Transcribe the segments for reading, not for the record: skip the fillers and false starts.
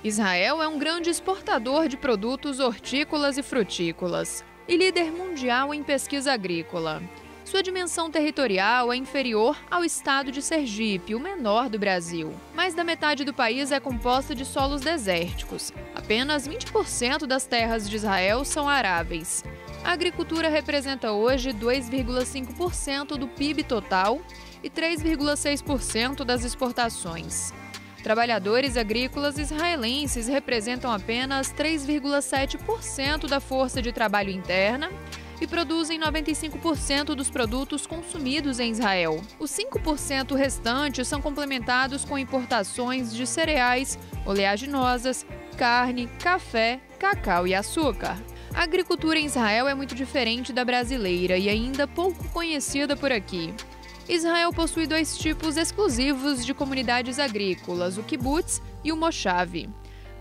Israel é um grande exportador de produtos hortícolas e frutícolas e líder mundial em pesquisa agrícola. Sua dimensão territorial é inferior ao estado de Sergipe, o menor do Brasil. Mais da metade do país é composta de solos desérticos. Apenas 20% das terras de Israel são aráveis. A agricultura representa hoje 2,5% do PIB total e 3,6% das exportações. Trabalhadores agrícolas israelenses representam apenas 3,7% da força de trabalho interna e produzem 95% dos produtos consumidos em Israel. Os 5% restantes são complementados com importações de cereais, oleaginosas, carne, café, cacau e açúcar. A agricultura em Israel é muito diferente da brasileira e ainda pouco conhecida por aqui. Israel possui dois tipos exclusivos de comunidades agrícolas, o kibbutz e o moshav.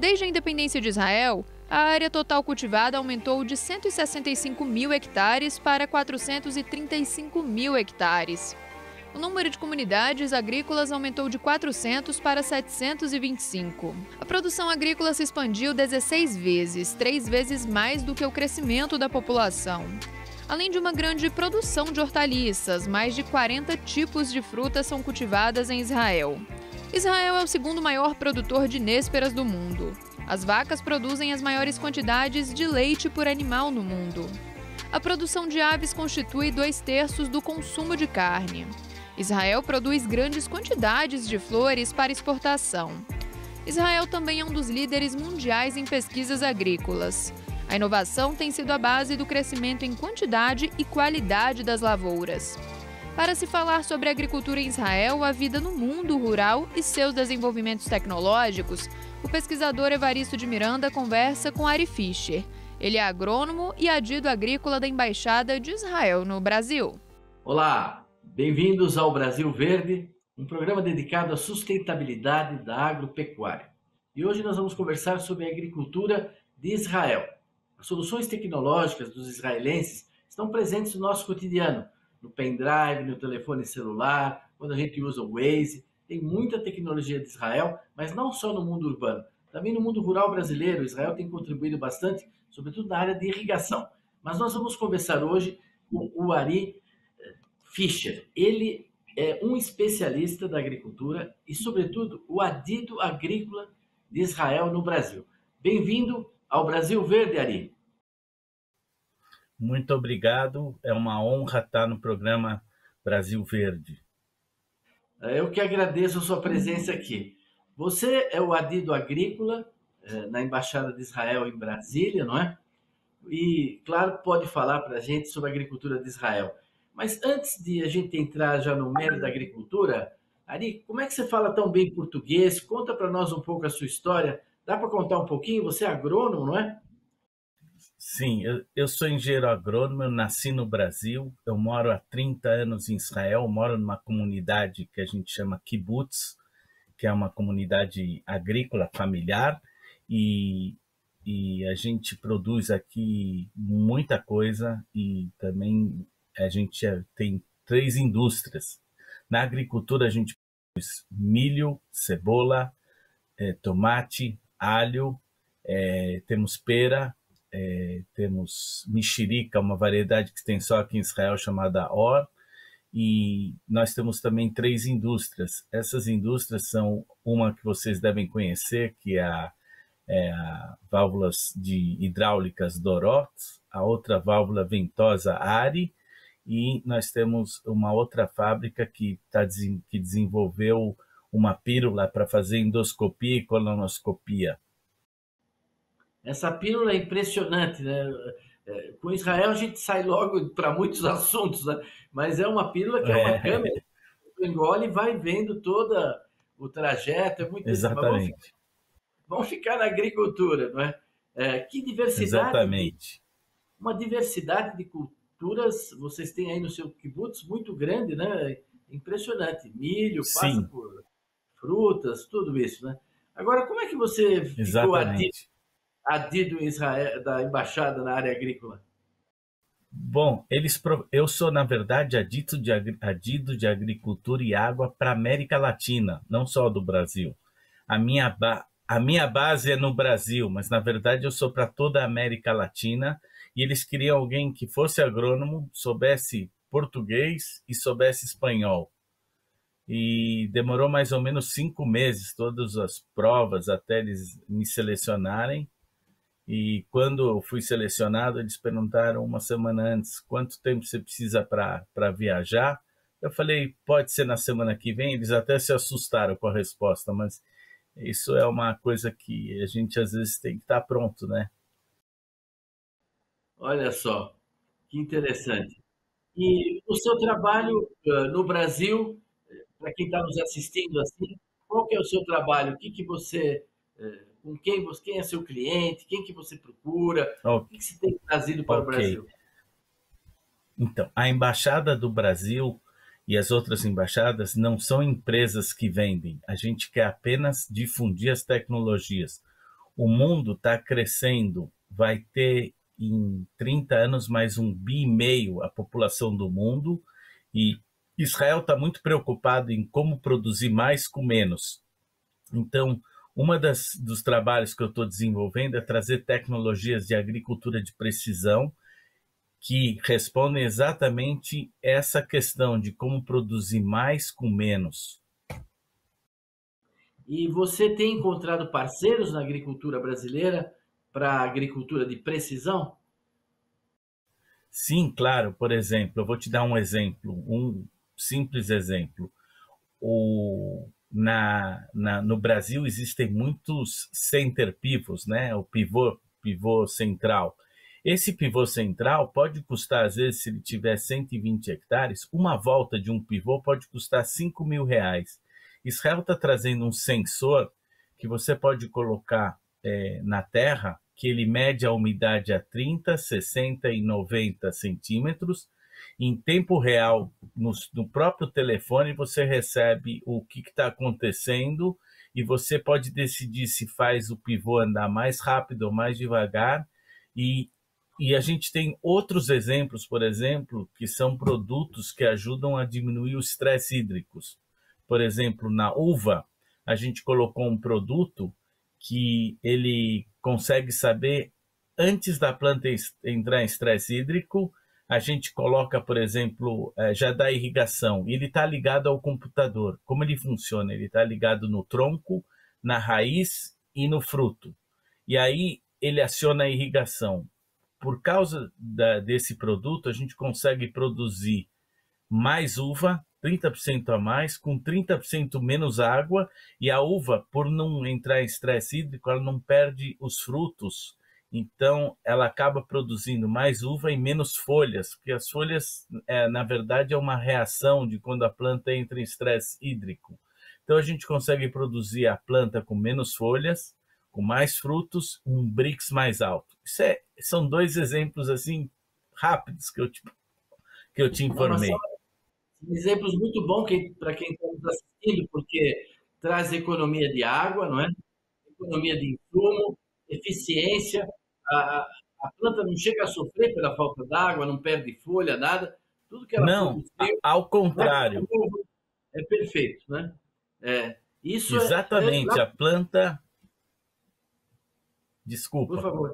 Desde a independência de Israel, a área total cultivada aumentou de 165 mil hectares para 435 mil hectares. O número de comunidades agrícolas aumentou de 400 para 725. A produção agrícola se expandiu 16 vezes, 3 vezes mais do que o crescimento da população. Além de uma grande produção de hortaliças, mais de 40 tipos de frutas são cultivadas em Israel. Israel é o segundo maior produtor de nêsperas do mundo. As vacas produzem as maiores quantidades de leite por animal no mundo. A produção de aves constitui 2/3 do consumo de carne. Israel produz grandes quantidades de flores para exportação. Israel também é um dos líderes mundiais em pesquisas agrícolas. A inovação tem sido a base do crescimento em quantidade e qualidade das lavouras. Para se falar sobre a agricultura em Israel, a vida no mundo rural e seus desenvolvimentos tecnológicos, o pesquisador Evaristo de Miranda conversa com Ari Fischer. Ele é agrônomo e adido agrícola da Embaixada de Israel no Brasil. Olá, bem-vindos ao Brasil Verde, um programa dedicado à sustentabilidade da agropecuária. E hoje nós vamos conversar sobre a agricultura de Israel. As soluções tecnológicas dos israelenses estão presentes no nosso cotidiano, no pendrive, no telefone celular, quando a gente usa o Waze. Tem muita tecnologia de Israel, mas não só no mundo urbano. Também no mundo rural brasileiro, Israel tem contribuído bastante, sobretudo na área de irrigação. Mas nós vamos conversar hoje com o Ari Fischer. Ele é um especialista da agricultura e, sobretudo, o adido agrícola de Israel no Brasil. Bem-vindo ao Brasil Verde, Ari. Muito obrigado, é uma honra estar no programa Brasil Verde. Eu que agradeço a sua presença aqui. Você é o adido agrícola na Embaixada de Israel em Brasília, não é? E, claro, pode falar para a gente sobre a agricultura de Israel. Mas antes de a gente entrar já no mérito da agricultura, Ari, como é que você fala tão bem português? Conta para nós um pouco a sua história. Dá para contar um pouquinho? Você é agrônomo, não é? Sim, eu sou engenheiro agrônomo, eu nasci no Brasil, eu moro há 30 anos em Israel, moro numa comunidade que a gente chama kibbutz, que é uma comunidade agrícola familiar, e a gente produz aqui muita coisa e também a gente tem 3 indústrias. Na agricultura a gente produz milho, cebola, tomate, alho, temos pera, temos mexerica, uma variedade que tem só aqui em Israel chamada Or, e nós temos também 3 indústrias. Essas indústrias são uma que vocês devem conhecer, que é a válvulas hidráulicas Dorot, a outra válvula ventosa Ari, e nós temos uma outra fábrica que desenvolveu uma pílula para fazer endoscopia e colonoscopia. Essa pílula é impressionante, né? Com Israel a gente sai logo para muitos assuntos, né? Mas é uma pílula que é uma câmera, que engole e vai vendo todo o trajeto. É muito Exatamente. Vamos ficar na agricultura, não é? Que diversidade! Exatamente. Uma diversidade de culturas vocês têm aí no seu kibbutz muito grande, né? Impressionante. Milho, passa por frutas, tudo isso, né? Agora, como é que você ficou adido em Israel, da embaixada na área agrícola? Bom, eu sou, na verdade, adido de agricultura e água para a América Latina, não só do Brasil. A minha A minha base é no Brasil, mas na verdade eu sou para toda a América Latina e eles queriam alguém que fosse agrônomo, soubesse português e soubesse espanhol. E demorou mais ou menos 5 meses, todas as provas até eles me selecionarem. E quando eu fui selecionado, eles perguntaram uma semana antes quanto tempo você precisa para viajar. Eu falei, pode ser na semana que vem. Eles até se assustaram com a resposta, mas isso é uma coisa que a gente às vezes tem que estar pronto, né? Olha só, que interessante. E o seu trabalho no Brasil, para quem está nos assistindo assim, qual que é o seu trabalho? O que que você, com quem é seu cliente? Quem que você procura? O- O que que você tem trazido para o Ok. Brasil? Então, a Embaixada do Brasil e as outras embaixadas não são empresas que vendem. A gente quer apenas difundir as tecnologias. O mundo está crescendo, vai ter em 30 anos mais 1,5 bi a população do mundo, e Israel está muito preocupado em como produzir mais com menos. Então, dos trabalhos que eu estou desenvolvendo é trazer tecnologias de agricultura de precisão que respondem exatamente essa questão de como produzir mais com menos. E você tem encontrado parceiros na agricultura brasileira para a agricultura de precisão? Sim, claro, por exemplo, eu vou te dar um exemplo, um simples exemplo. No Brasil existem muitos center pivots, né? O pivô central. Esse pivô central pode custar, às vezes, se ele tiver 120 hectares, uma volta de um pivô pode custar R$ 5.000. Israel está trazendo um sensor que você pode colocar na terra, que ele mede a umidade a 30, 60 e 90 centímetros. Em tempo real, no próprio telefone, você recebe o que está acontecendo e você pode decidir se faz o pivô andar mais rápido ou mais devagar. E, e a gente tem outros exemplos, por exemplo, que são produtos que ajudam a diminuir o estresse hídrico. Por exemplo, na uva, a gente colocou um produto que ele consegue saber, antes da planta entrar em estresse hídrico, a gente coloca, por exemplo, já dá irrigação, e ele está ligado ao computador. Como ele funciona? Ele está ligado no tronco, na raiz e no fruto. E aí ele aciona a irrigação. Por causa desse produto, a gente consegue produzir mais uva, 30% a mais, com 30% menos água, e a uva, por não entrar em estresse hídrico, ela não perde os frutos, então ela acaba produzindo mais uva e menos folhas, porque as folhas, na verdade, é uma reação de quando a planta entra em estresse hídrico. Então a gente consegue produzir a planta com menos folhas, com mais frutos, um Brix mais alto. São dois exemplos assim rápidos que eu te Não, mas são informei. exemplos muito bons para quem está nos assistindo, porque traz economia de água, não é? Economia de insumo, eficiência. A, a planta não chega a sofrer pela falta d'água, não perde folha, nada. Tudo que ela Não, produziu ao vai para contrário. o povo. É perfeito, né? Isso Exatamente, lá, a planta, por desculpa, favor,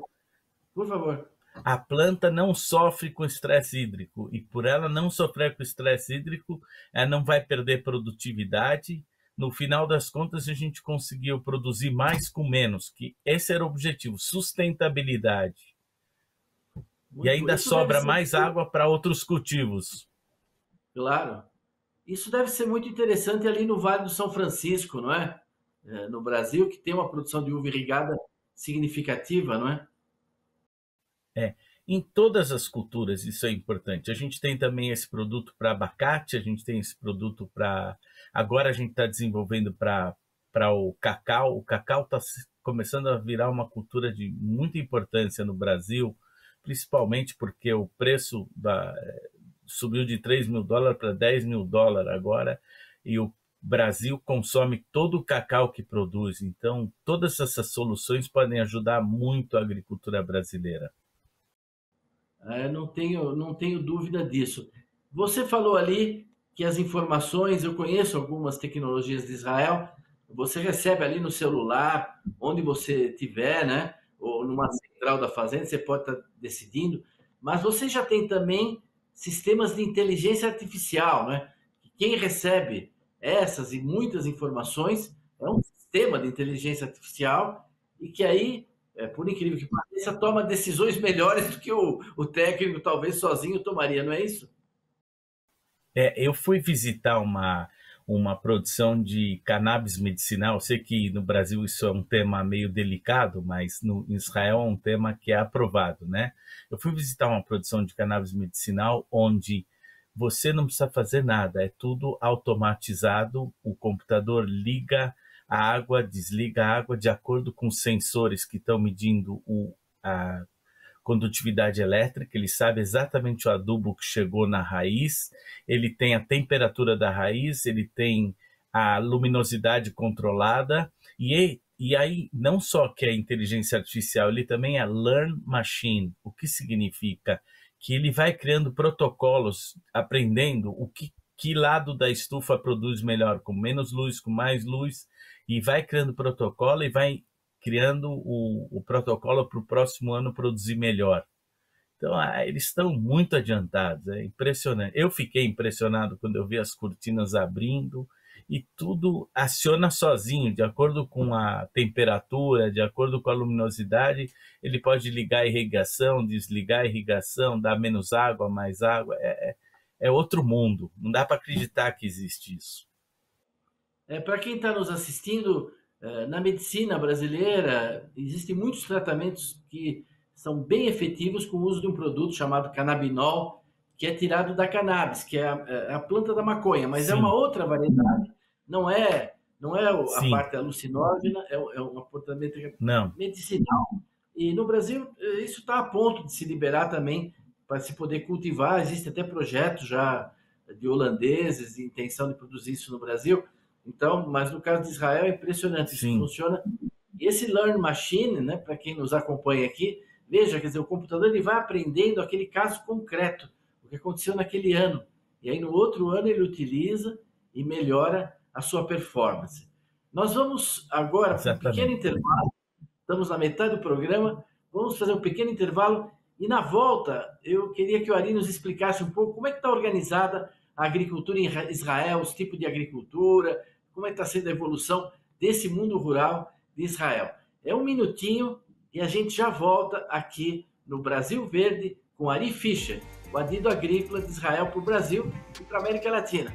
por favor. a planta não sofre com estresse hídrico, e por ela não sofrer com estresse hídrico, ela não vai perder produtividade. No final das contas, a gente conseguiu produzir mais com menos, que esse era o objetivo, sustentabilidade. E Muito, ainda isso deve sobra ser, mais água para outros cultivos. claro, isso deve ser muito interessante ali no Vale do São Francisco, não é? No Brasil, que tem uma produção de uva irrigada significativa, não é? É, em todas as culturas isso é importante. A gente tem também esse produto para abacate, a gente tem esse produto para. Agora a gente está desenvolvendo para o cacau. O cacau está começando a virar uma cultura de muita importância no Brasil, principalmente porque o preço subiu de US$ 3.000 para US$ 10.000 agora, e o Brasil consome todo o cacau que produz. Então, todas essas soluções podem ajudar muito a agricultura brasileira. Não tenho dúvida disso. Você falou ali que as informações, eu conheço algumas tecnologias de Israel, você recebe ali no celular, onde você estiver, né? Ou numa central da fazenda, você pode estar decidindo, mas você já tem também sistemas de inteligência artificial, né? Quem recebe essas e muitas informações é um sistema de inteligência artificial e que aí, por incrível que pareça, toma decisões melhores do que o técnico talvez sozinho tomaria, não é isso? Eu fui visitar uma produção de cannabis medicinal. Eu sei que no Brasil isso é um tema meio delicado, mas no em Israel é um tema que é aprovado, né? Eu fui visitar uma produção de cannabis medicinal onde você não precisa fazer nada, é tudo automatizado, o computador liga a água, desliga a água de acordo com os sensores que estão medindo a condutividade elétrica, ele sabe exatamente o adubo que chegou na raiz, ele tem a temperatura da raiz, ele tem a luminosidade controlada, e aí não só que é inteligência artificial, ele também é learn machine. O que significa? Que ele vai criando protocolos, aprendendo que lado da estufa produz melhor, com menos luz, com mais luz, e vai criando protocolo e vai criando o protocolo para o próximo ano produzir melhor. Então, eles estão muito adiantados, é impressionante. Eu fiquei impressionado quando eu vi as cortinas abrindo e tudo aciona sozinho, de acordo com a temperatura, de acordo com a luminosidade, ele pode ligar a irrigação, desligar a irrigação, dar menos água, mais água. É outro mundo, não dá para acreditar que existe isso. Para quem está nos assistindo, na medicina brasileira, existem muitos tratamentos que são bem efetivos com o uso de um produto chamado canabinol, que é tirado da cannabis, que é a planta da maconha, mas é uma Sim, outra variedade. Não é a sim, parte alucinógena, é um comportamento não, medicinal. E no Brasil, isso está a ponto de se liberar também para se poder cultivar. Existem até projetos já de holandeses de intenção de produzir isso no Brasil. Então, mas no caso de Israel é impressionante, isso sim, funciona. E esse Learn Machine, né, para quem nos acompanha aqui, veja, quer dizer, o computador ele vai aprendendo aquele caso concreto, o que aconteceu naquele ano. E aí no outro ano ele utiliza e melhora a sua performance. Nós vamos agora para um pequeno exatamente. intervalo, estamos na metade do programa, vamos fazer um pequeno intervalo e na volta eu queria que o Ari nos explicasse um pouco como é que está organizada a agricultura em Israel, os tipos de agricultura, como é que está sendo a evolução desse mundo rural de Israel. É um minutinho e a gente já volta aqui no Brasil Verde com Ari Fischer, o adido agrícola de Israel para o Brasil e para a América Latina.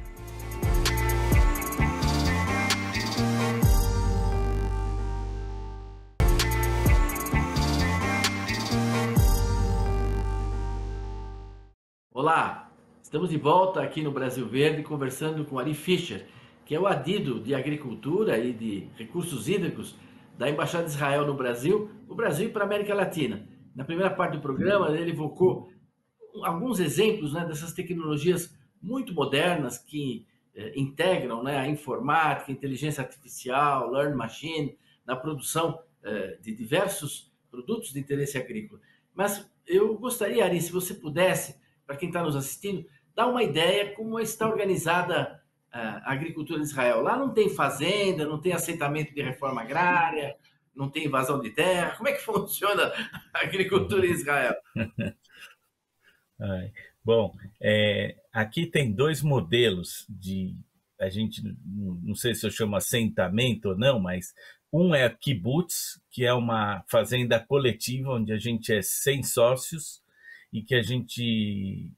Olá, estamos de volta aqui no Brasil Verde conversando com Ari Fischer, que é o adido de Agricultura e de Recursos Hídricos da Embaixada de Israel no Brasil e para a América Latina. Na primeira parte do programa, ele evocou alguns exemplos, né, dessas tecnologias muito modernas que integram, né, a informática, a inteligência artificial, learn machine, na produção de diversos produtos de interesse agrícola. Mas eu gostaria, Ari, se você pudesse, para quem está nos assistindo, dar uma ideia como está organizada a agricultura de Israel. Lá não tem fazenda, não tem aceitamento de reforma agrária, não tem invasão de terra. Como é que funciona a agricultura em Israel? Ai, bom, aqui tem dois modelos a gente, não sei se eu chamo assentamento ou não, mas um é kibbutz, que é uma fazenda coletiva, onde a gente é 100 sócios e que a gente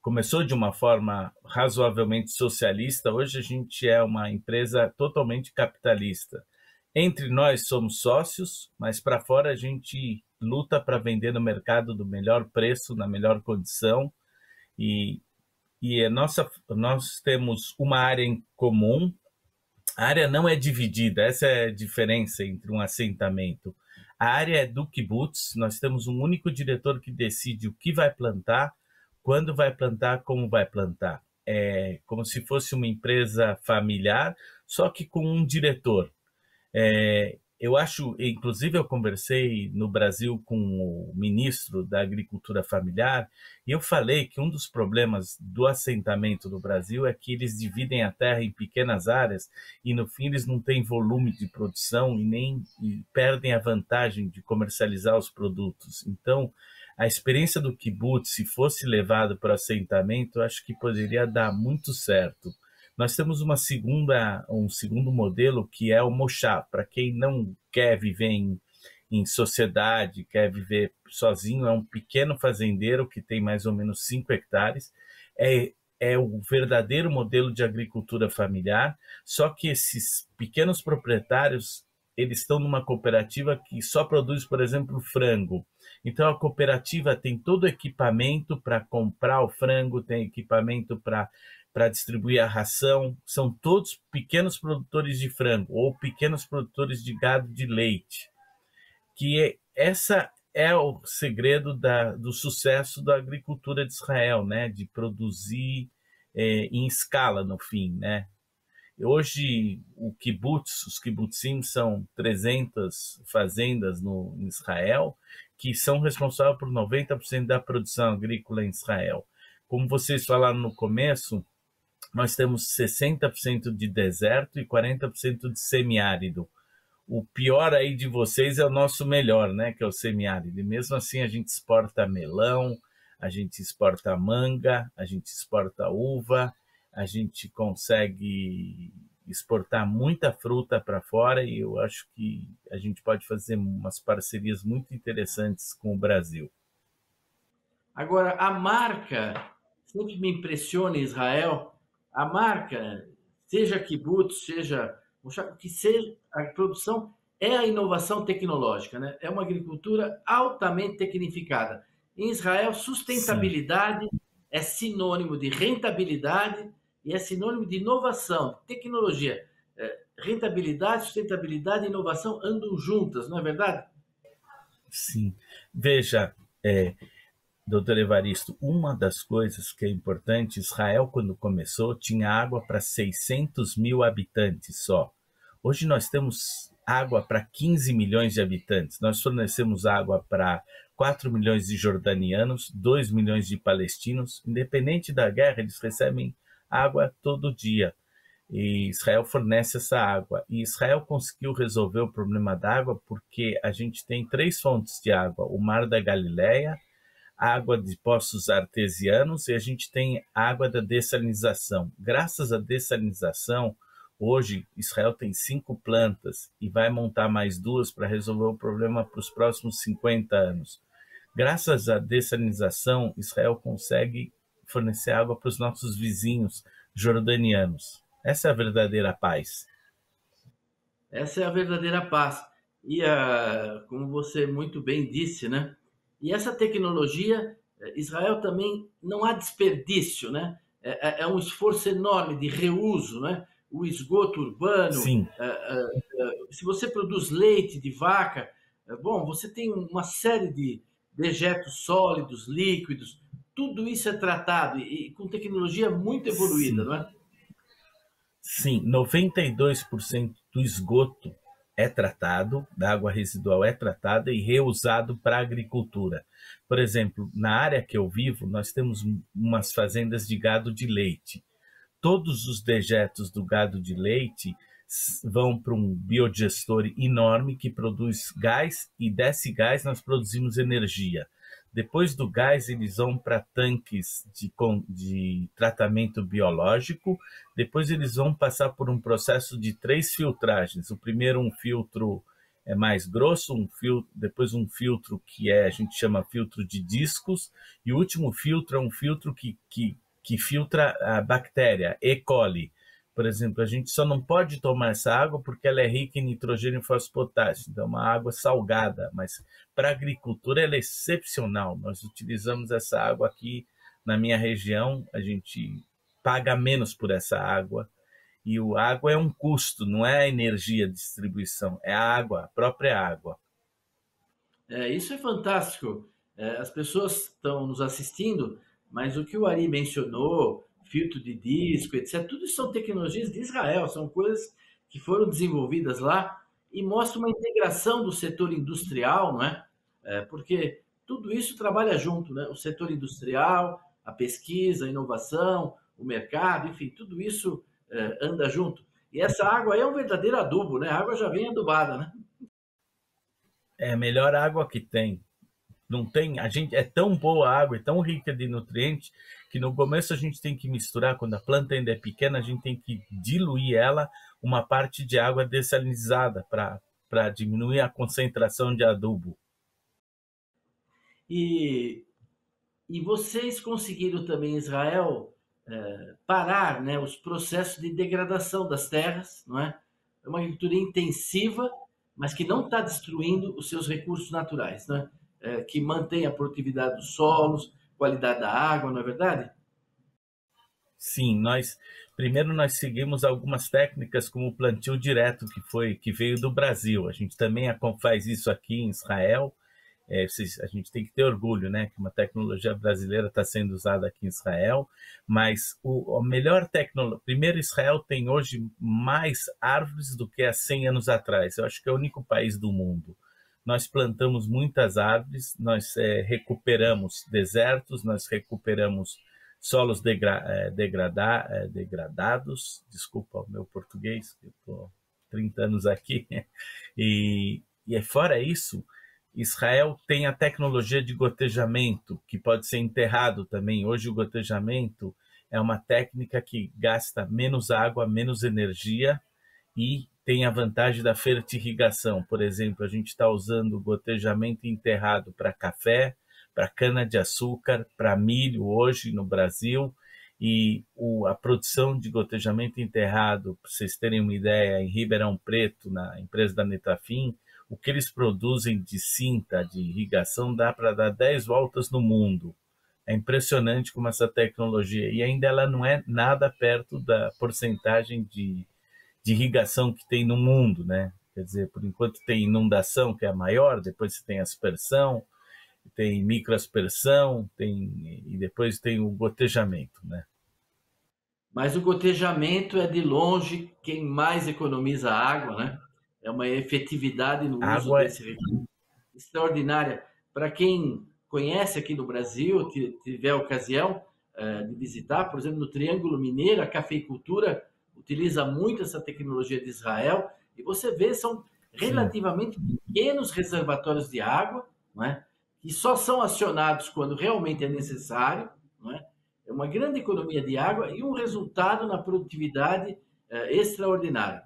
começou de uma forma razoavelmente socialista, hoje a gente é uma empresa totalmente capitalista. Entre nós somos sócios, mas para fora a gente luta para vender no mercado do melhor preço, na melhor condição, e, nós temos uma área em comum. A área não é dividida, essa é a diferença entre um assentamento. A área é do kibbutz, nós temos um único diretor que decide o que vai plantar, quando vai plantar, como vai plantar. É como se fosse uma empresa familiar, só que com um diretor. Eu acho, inclusive eu conversei no Brasil com o ministro da Agricultura Familiar e eu falei que um dos problemas do assentamento no Brasil é que eles dividem a terra em pequenas áreas e no fim eles não têm volume de produção e perdem a vantagem de comercializar os produtos. Então, a experiência do kibbutz, se fosse levado para o assentamento, eu acho que poderia dar muito certo. Nós temos um segundo modelo que é o Moshav. Para quem não quer viver em sociedade, quer viver sozinho, é um pequeno fazendeiro que tem mais ou menos 5 hectares. É o verdadeiro modelo de agricultura familiar, só que esses pequenos proprietários eles estão numa cooperativa que só produz, por exemplo, frango. Então a cooperativa tem todo o equipamento para comprar o frango, tem equipamento para distribuir a ração, são todos pequenos produtores de frango ou pequenos produtores de gado de leite, essa é o segredo do sucesso da agricultura de Israel, né? De produzir em escala no fim, né? Hoje os kibbutzim são 300 fazendas em Israel que são responsáveis por 90% da produção agrícola em Israel. Como vocês falaram no começo, nós temos 60% de deserto e 40% de semiárido. O pior aí de vocês é o nosso melhor, né? Que é o semiárido. E mesmo assim a gente exporta melão, a gente exporta manga, a gente exporta uva, a gente consegue exportar muita fruta para fora e eu acho que a gente pode fazer umas parcerias muito interessantes com o Brasil. Agora, a marca sempre me impressiona em Israel. A marca, seja kibbutz, seja o que seja, a produção é a inovação tecnológica, né? É uma agricultura altamente tecnificada. Em Israel, sustentabilidade Sim. é sinônimo de rentabilidade e é sinônimo de inovação, de tecnologia. Rentabilidade, sustentabilidade e inovação andam juntas, não é verdade? Sim. Veja, doutor Evaristo, uma das coisas que é importante, Israel, quando começou, tinha água para 600 mil habitantes só. Hoje nós temos água para 15 milhões de habitantes. Nós fornecemos água para 4 milhões de jordanianos, 2 milhões de palestinos. Independente da guerra, eles recebem água todo dia. E Israel fornece essa água. E Israel conseguiu resolver o problema da água porque a gente tem 3 fontes de água. O Mar da Galileia, água de poços artesianos e a gente tem água da dessalinização. Graças à dessalinização, hoje Israel tem 5 plantas e vai montar mais 2 para resolver o problema para os próximos 50 anos. Graças à dessalinização, Israel consegue fornecer água para os nossos vizinhos jordanianos. Essa é a verdadeira paz. Essa é a verdadeira paz. E, como você muito bem disse, né? E essa tecnologia, Israel também não há desperdício, né? É um esforço enorme de reuso, né? O esgoto urbano. Sim. Se você produz leite de vaca, bom, você tem uma série de dejetos sólidos, líquidos, tudo isso é tratado e com tecnologia muito evoluída, Sim. não é? Sim, 92% do esgoto é tratado, da água residual é tratada e reusado para a agricultura. Por exemplo, na área que eu vivo, nós temos umas fazendas de gado de leite. Todos os dejetos do gado de leite vão para um biodigestor enorme que produz gás e desse gás nós produzimos energia. Depois do gás, eles vão para tanques de tratamento biológico. Depois eles vão passar por um processo de 3 filtragens. O primeiro, um filtro mais grosso, depois um filtro que a gente chama filtro de discos, e o último filtro é um filtro que filtra a bactéria, E. coli. Por exemplo, a gente só não pode tomar essa água porque ela é rica em nitrogênio e fosfopotássio, então é uma água salgada, mas para a agricultura ela é excepcional. Nós utilizamos essa água aqui na minha região, a gente paga menos por essa água, e a água é um custo, não é a energia de distribuição, é a água, a própria água. Isso é fantástico. As pessoas estão nos assistindo, mas o que o Ari mencionou, filtro de disco, etc., tudo isso são tecnologias de Israel, são coisas que foram desenvolvidas lá e mostra uma integração do setor industrial, não é? Porque tudo isso trabalha junto, né? O setor industrial, a pesquisa, a inovação, o mercado, enfim, tudo isso anda junto. E essa água aí é um verdadeiro adubo, né? A água já vem adubada, né? É a melhor água que tem. Não tem, a gente é tão boa a água, é tão rica de nutrientes que no começo a gente tem que misturar, quando a planta ainda é pequena, a gente tem que diluir ela uma parte de água dessalinizada para diminuir a concentração de adubo. E, e vocês conseguiram também, em Israel, parar, né, os processos de degradação das terras, não é? É uma agricultura intensiva, mas que não está destruindo os seus recursos naturais, né? Que mantém a produtividade dos solos, qualidade da água, não é verdade? Sim, nós seguimos algumas técnicas como o plantio direto que veio do Brasil. A gente também faz isso aqui em Israel. A gente tem que ter orgulho, né, que uma tecnologia brasileira está sendo usada aqui em Israel, mas a melhor tecnologia... Primeiro, Israel tem hoje mais árvores do que há 100 anos atrás. Eu acho que é o único país do mundo. Nós plantamos muitas árvores, nós recuperamos desertos, nós recuperamos solos degradados, desculpa o meu português, eu estou 30 anos aqui, e fora isso, Israel tem a tecnologia de gotejamento, que pode ser enterrado também. Hoje o gotejamento é uma técnica que gasta menos água, menos energia e tem a vantagem da fertirrigação. Por exemplo, a gente está usando o gotejamento enterrado para café, para cana-de-açúcar, para milho hoje no Brasil, e a produção de gotejamento enterrado, para vocês terem uma ideia, em Ribeirão Preto, na empresa da Netafim, o que eles produzem de cinta, de irrigação, dá para dar 10 voltas no mundo. É impressionante como essa tecnologia, e ainda ela não é nada perto da porcentagem de irrigação que tem no mundo, né? Quer dizer, por enquanto tem inundação, que é a maior, depois você tem aspersão, tem microaspersão, e depois tem o gotejamento, né? Mas o gotejamento é de longe quem mais economiza água, né? É uma efetividade no A uso água desse recurso extraordinária. Para quem conhece aqui no Brasil, tiver ocasião de visitar, por exemplo, no Triângulo Mineiro, a cafeicultura utiliza muito essa tecnologia de Israel, e você vê, são sim. relativamente pequenos reservatórios de água, não é? Que só são acionados quando realmente é necessário, não é? É uma grande economia de água e um resultado na produtividade extraordinário.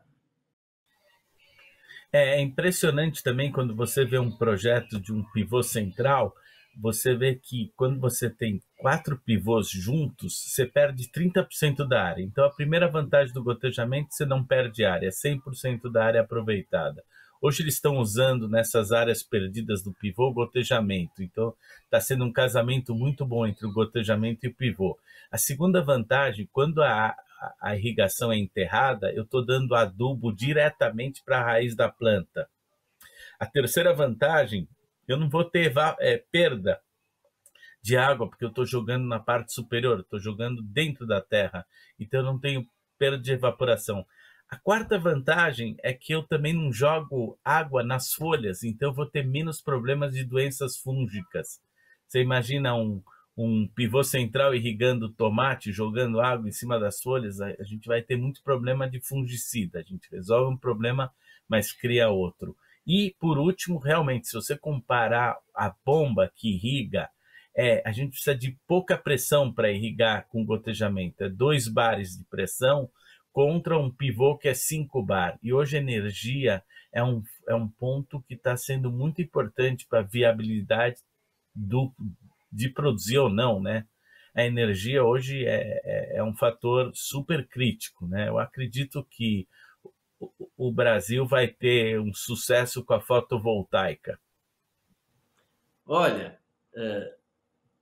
É impressionante também quando você vê um projeto de um pivô central, você vê que quando você tem 4 pivôs juntos, você perde 30% da área. Então, a primeira vantagem do gotejamento, você não perde área, é 100% da área aproveitada. Hoje eles estão usando nessas áreas perdidas do pivô gotejamento. Então, está sendo um casamento muito bom entre o gotejamento e o pivô. A segunda vantagem, quando a irrigação é enterrada, eu estou dando adubo diretamente para a raiz da planta. A terceira vantagem, eu não vou ter perda de água, porque eu estou jogando na parte superior, estou jogando dentro da terra, então eu não tenho perda de evaporação. A quarta vantagem é que eu também não jogo água nas folhas, então eu vou ter menos problemas de doenças fúngicas. Você imagina um pivô central irrigando tomate, jogando água em cima das folhas, a gente vai ter muito problema de fungicida. A gente resolve um problema, mas cria outro. E, por último, realmente, se você comparar a bomba que irriga, a gente precisa de pouca pressão para irrigar com gotejamento. É 2 bares de pressão contra um pivô que é 5 bar. E hoje a energia é um ponto que está sendo muito importante para a viabilidade de produzir ou não, né? A energia hoje é um fator super crítico, né? Eu acredito que o Brasil vai ter um sucesso com a fotovoltaica. Olha,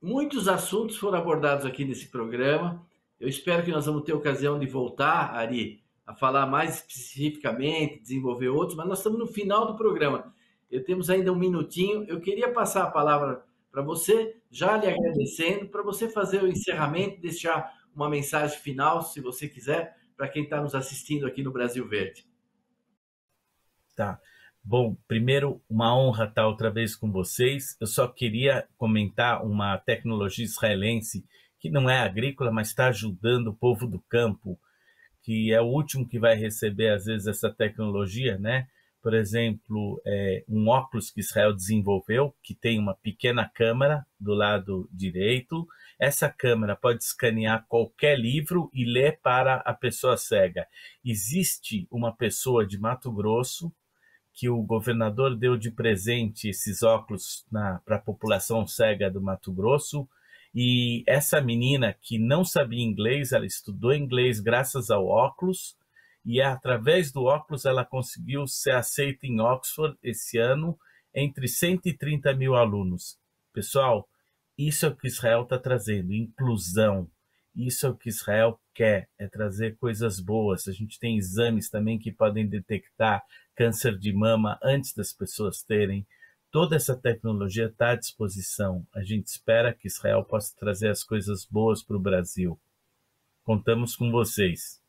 muitos assuntos foram abordados aqui nesse programa. Eu espero que nós vamos ter ocasião de voltar, Ari, a falar mais especificamente, desenvolver outros, mas nós estamos no final do programa. Temos ainda um minutinho. Eu queria passar a palavra para você, já lhe agradecendo, para você fazer o encerramento, deixar uma mensagem final, se você quiser, para quem está nos assistindo aqui no Brasil Verde. Tá. Bom, primeiro, uma honra estar outra vez com vocês. Eu só queria comentar uma tecnologia israelense que não é agrícola, mas está ajudando o povo do campo, que é o último que vai receber, às vezes, essa tecnologia, né? Por exemplo, um óculos que Israel desenvolveu, que tem uma pequena câmera do lado direito. Essa câmera pode escanear qualquer livro e ler para a pessoa cega. Existe uma pessoa de Mato Grosso que o governador deu de presente esses óculos para a população cega do Mato Grosso. E essa menina que não sabia inglês, ela estudou inglês graças ao óculos, e através do óculos ela conseguiu ser aceita em Oxford esse ano, entre 130 mil alunos. Pessoal, isso é o que Israel está trazendo, inclusão. Isso é o que Israel quer, é trazer coisas boas. A gente tem exames também que podem detectar câncer de mama antes das pessoas terem. Toda essa tecnologia está à disposição. A gente espera que Israel possa trazer as coisas boas para o Brasil. Contamos com vocês.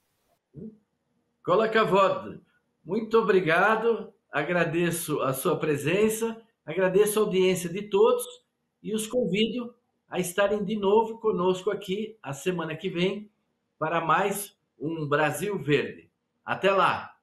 Kol hakavod. Muito obrigado, agradeço a sua presença, agradeço a audiência de todos e os convido a estarem de novo conosco aqui a semana que vem para mais um Brasil Verde. Até lá!